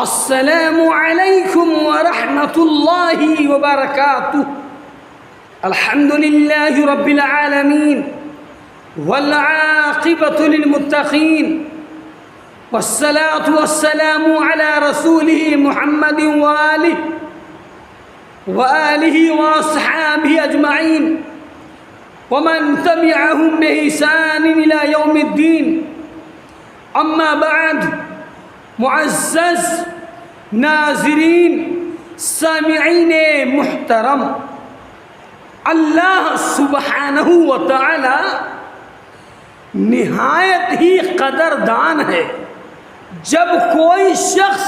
السلام علیکم ورحمۃ اللہ وبرکاتہ۔ الحمد للہ رب العالمین والعاقبۃ للمتقین والصلاة والسلام علی رسولہ محمد وآلہ واصحابہ اجمعین ومن تبعهم بإحسان إلى يوم الدين۔ اما بعد، معزز ناظرین، سامعین محترم، اللہ سبحانہ و تعالی نہایت ہی قدردان ہے جب کوئی شخص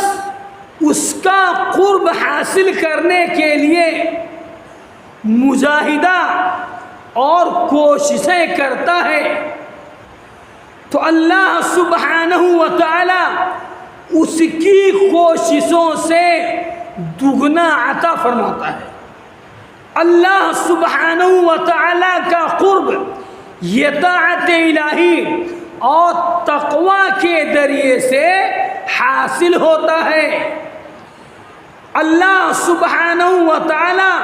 اس کا قرب حاصل کرنے کے لیے مجاہدہ اور کوششیں کرتا ہے تو اللہ سبحانہ و تعالی اس کی کوششوں سے دگنا عطا فرماتا ہے۔ اللہ سبحانہ و تعالی کا قرب یہ طاعت الہی اور تقوی کے ذریعے سے حاصل ہوتا ہے۔ اللہ سبحانہ و تعالی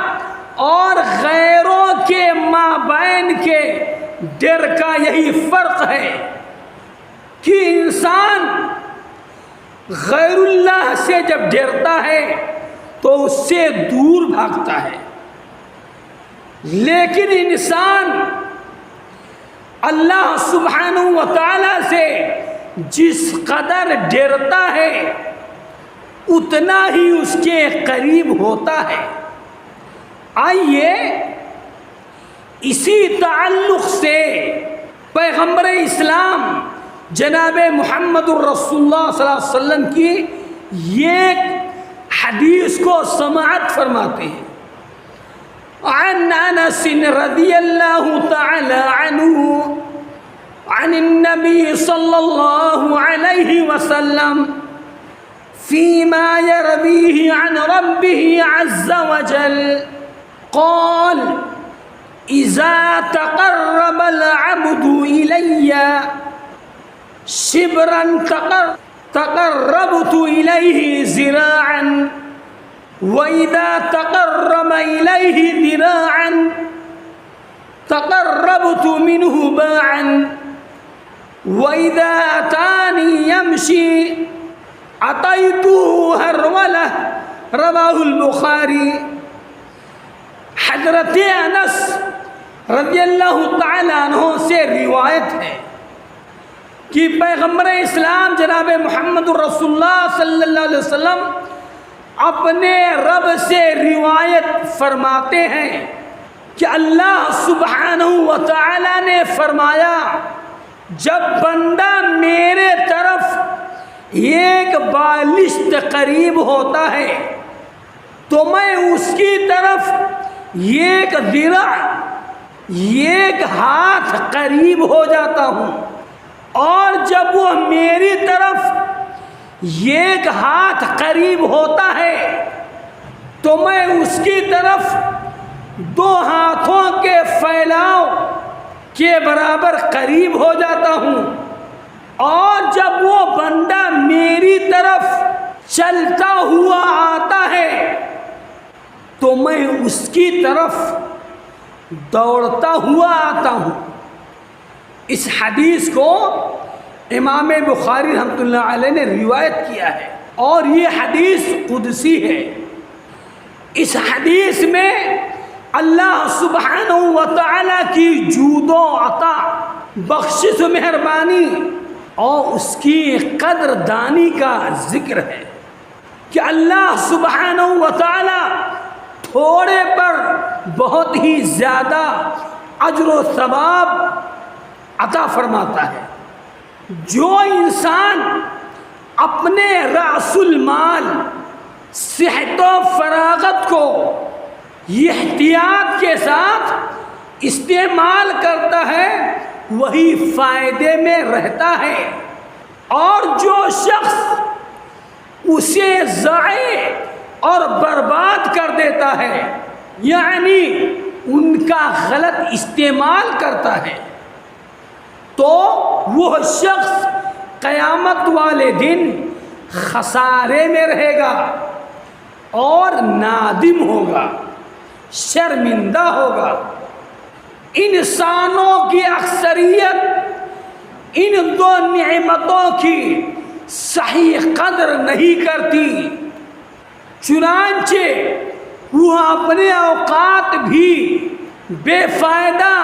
اور غیروں کے مابین کے ڈر کا یہی فرق ہے کہ انسان غیر اللہ سے جب ڈرتا ہے تو اس سے دور بھاگتا ہے، لیکن انسان اللہ سبحانہ و تعالی سے جس قدر ڈرتا ہے اتنا ہی اس کے قریب ہوتا ہے۔ آئیے اسی تعلق سے پیغمبر اسلام جناب محمد الرسول اللہ صلی اللہ علیہ وسلم کی یہ حدیث کو سماعت فرماتے ہیں۔ عن انس رضی اللہ تعالی عنہ عن النبی صلی اللہ علیہ وسلم فيما يرويه عن ربه عز وجل قال: إذا تقرب العبد إلي شبرا تقربت إليه ذراعا، وإذا تقرب إليه ذراعا تقربت منه باعا، وإذا أتاني يمشي أتيته هرولة۔ رواہ البخاری۔ حضرت انس رضی اللہ تعالی عنہ سے روایت ہے کہ پیغمبر اسلام جناب محمد الرسول اللہ صلی اللہ علیہ وسلم اپنے رب سے روایت فرماتے ہیں کہ اللہ سبحانہ و تعالی نے فرمایا، جب بندہ میرے طرف ایک بالشت قریب ہوتا ہے تو میں اس کی طرف ایک ذراع، ایک ہاتھ قریب ہو جاتا ہوں، اور جب وہ میری طرف ایک ہاتھ قریب ہوتا ہے تو میں اس کی طرف دو ہاتھوں کے پھیلاؤ کے برابر قریب ہو جاتا ہوں، اور جب وہ بندہ میری طرف چلتا ہوا آتا ہے تو میں اس کی طرف دوڑتا ہوا آتا ہوں۔ اس حدیث کو امام بخاری رحمۃ اللہ علیہ نے روایت کیا ہے، اور یہ حدیث قدسی ہے۔ اس حدیث میں اللہ سبحانہ و تعالی کی جود و عطا، بخشش و مہربانی اور اس کی قدر دانی کا ذکر ہے کہ اللہ سبحانہ و تعالی تھوڑے پر بہت ہی زیادہ اجر و ثواب عطا فرماتا ہے۔ جو انسان اپنے رأس المال، صحت و فراغت کو احتیاط کے ساتھ استعمال کرتا ہے وہی فائدے میں رہتا ہے، اور جو شخص اسے ضائع اور برباد کر دیتا ہے، یعنی ان کا غلط استعمال کرتا ہے، تو وہ شخص قیامت والے دن خسارے میں رہے گا اور نادم ہوگا، شرمندہ ہوگا۔ انسانوں کی اکثریت ان دو نعمتوں کی صحیح قدر نہیں کرتی، چنانچہ وہ اپنے اوقات بھی بے فائدہ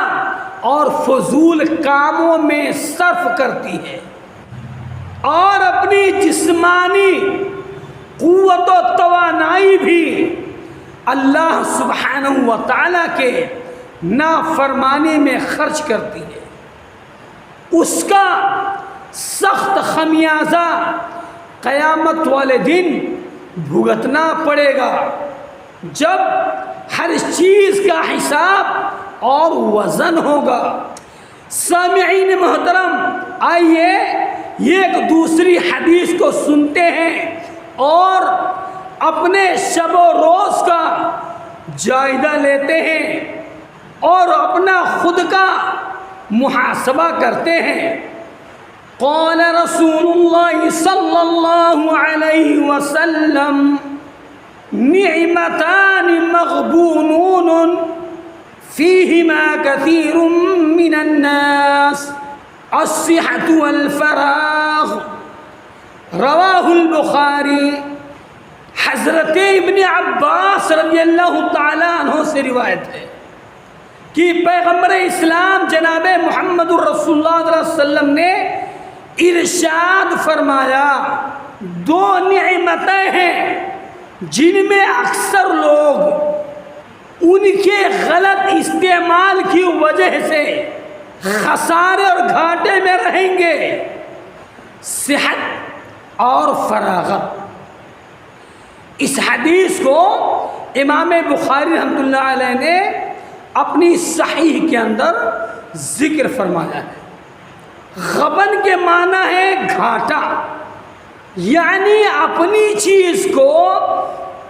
اور فضول کاموں میں صرف کرتی ہے، اور اپنی جسمانی قوت و توانائی بھی اللہ سبحانہ و تعالیٰ کے نافرمانی میں خرچ کرتی ہے۔ اس کا سخت خمیازہ قیامت والے دن بھگتنا پڑے گا، جب ہر چیز کا حساب اور وزن ہوگا۔ سامعین محترم، آئیے ایک دوسری حدیث کو سنتے ہیں اور اپنے شب و روز کا جائزہ لیتے ہیں اور اپنا خود کا محاسبہ کرتے ہیں۔ قال رسول اللہ صلی اللہ علیہ وسلم: نعمتان مغبونون فیہما کثیر من الناس، الصحة والفراغ، رواہ البخاری۔ حضرت ابن عباس رضی اللہ تعالیٰ عنہ سے روایت ہے کہ پیغمبر اسلام جناب محمد الرسول اللہ صلی اللہ علیہ وسلم نے ارشاد فرمایا، دو نعمتیں ہیں جن میں اکثر لوگ ان کے غلط استعمال کی وجہ سے خسارے اور گھاٹے میں رہیں گے، صحت اور فراغت۔ اس حدیث کو امام بخاری رحمۃ اللہ علیہ نے اپنی صحیح کے اندر ذکر فرمایا ہے۔ غبن کے معنی ہے گھاٹا، یعنی اپنی چیز کو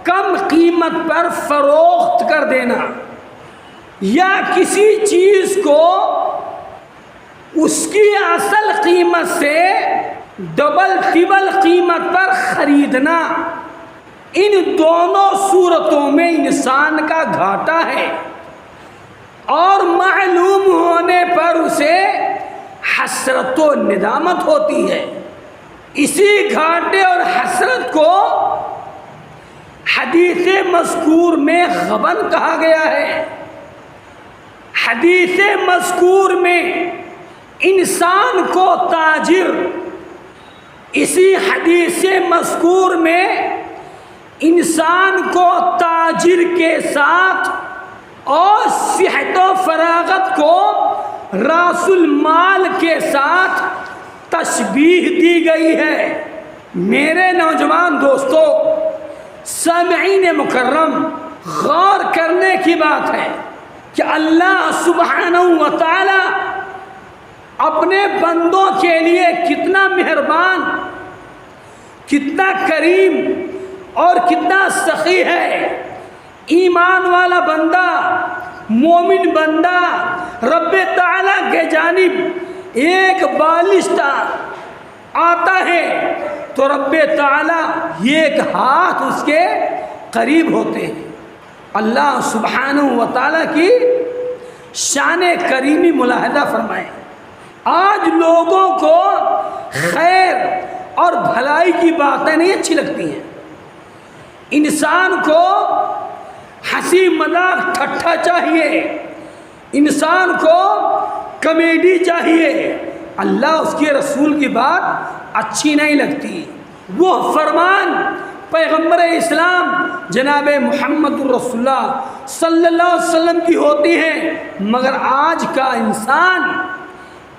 کم قیمت پر فروخت کر دینا، یا کسی چیز کو اس کی اصل قیمت سے ڈبل ٹربل قیمت پر خریدنا۔ ان دونوں صورتوں میں انسان کا گھاٹا ہے، اور معلوم ہونے پر اسے حسرت و ندامت ہوتی ہے۔ اسی گھاٹے اور حسرت کو حدیث مذکور میں غبن کہا گیا ہے۔ حدیث مذکور میں انسان کو تاجر، اسی حدیث مذکور میں انسان کو تاجر کے ساتھ اور صحت و فراغت کو راس المال کے ساتھ تشبیہ دی گئی ہے۔ میرے نوجوان دوستو، سامعین مکرم، غور کرنے کی بات ہے کہ اللہ سبحانہ و تعالی اپنے بندوں کے لیے کتنا مہربان، کتنا کریم اور کتنا سخی ہے۔ ایمان والا بندہ، مومن بندہ رب تعالیٰ کے جانب ایک بالشتہ آتا ہے تو رب تعالیٰ ایک ہاتھ اس کے قریب ہوتے ہیں۔ اللہ سبحانہ و تعالیٰ کی شان کریمی ملاحظہ فرمائیں۔ آج لوگوں کو خیر اور بھلائی کی باتیں نہیں اچھی لگتی ہیں، انسان کو ہنسی مذاق ٹھٹھا چاہیے، انسان کو کامیڈی چاہیے، اللہ اس کے رسول کی بات اچھی نہیں لگتی۔ وہ فرمان پیغمبر اسلام جناب محمد الرسول اللہ صلی اللہ علیہ وسلم کی ہوتی ہے، مگر آج کا انسان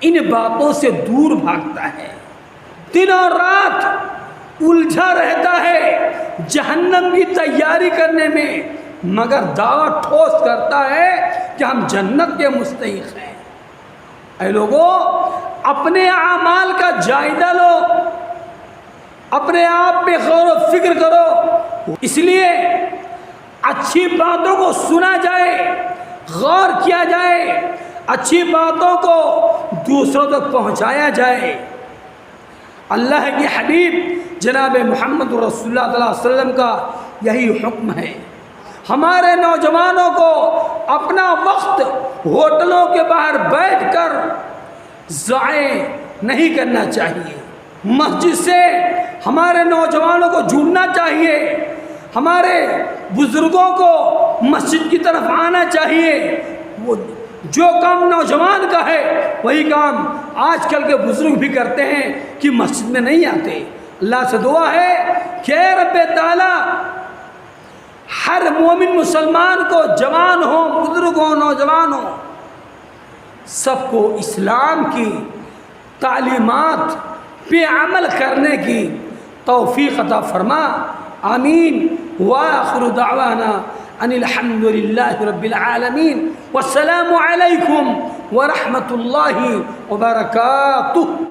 ان باتوں سے دور بھاگتا ہے، دن اور رات الجھا رہتا ہے جہنم کی تیاری کرنے میں، مگر دعویٰ ٹھوس کرتا ہے کہ ہم جنت کے مستحق ہیں۔ اے لوگوں، اپنے اعمال کا جائزہ لو، اپنے آپ پہ غور و فکر کرو، اس لیے اچھی باتوں کو سنا جائے، غور کیا جائے، اچھی باتوں کو دوسروں تک پہنچایا جائے۔ اللہ کے حبیب جناب محمد رسول اللہ صلی اللہ علیہ وسلم کا یہی حکم ہے۔ ہمارے نوجوانوں کو اپنا وقت ہوٹلوں کے باہر بیٹھ کر ضائع نہیں کرنا چاہیے، مسجد سے ہمارے نوجوانوں کو جڑنا چاہیے، ہمارے بزرگوں کو مسجد کی طرف آنا چاہیے۔ وہ جو کام نوجوان کا ہے وہی کام آج کل کے بزرگ بھی کرتے ہیں کہ مسجد میں نہیں آتے۔ اللہ سے دعا ہے کہ اے رب تعالی ہر مومن مسلمان کو، جوان ہو، بزرگ ہو، نوجوان ہو، سب کو اسلام کی تعلیمات پہ عمل کرنے کی توفیق عطا فرما، آمین۔ وآخر دعوانا ان الحمد للہ رب العالمین، والسلام علیکم ورحمۃ اللہ وبرکاتہ۔